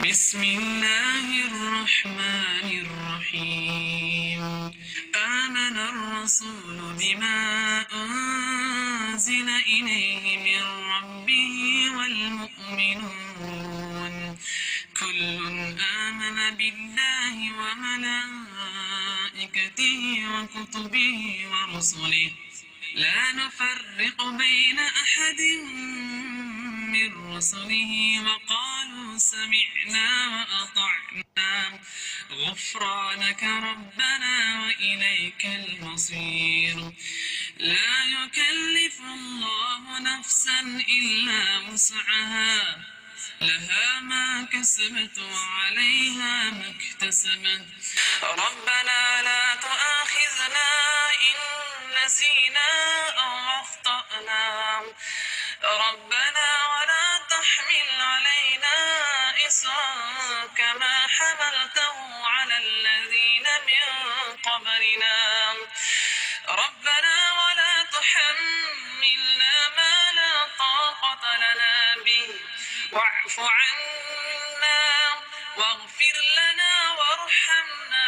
بسم الله الرحمن الرحيم. آمن الرسول بما أنزل إليه من ربه والمؤمنون كل آمن بالله وملائكته وكتبه ورسله لا نفرق بين أحد من رسله وقالوا سمعنا وأطعنا غفرانك ربنا وإليك المصير. لا يكلف الله نفسا إلا وسعها لها ما كسبت وعليها ما اكتسبت. ربنا لا تؤاخذنا إن نسينا أو أخطأنا ربنا ولا تحمل علينا إصرا كما حملته على الذين من قبلنا ربنا ولا تحملنا ما لا طاقة لنا به واعف عنا واغفر لنا وارحمنا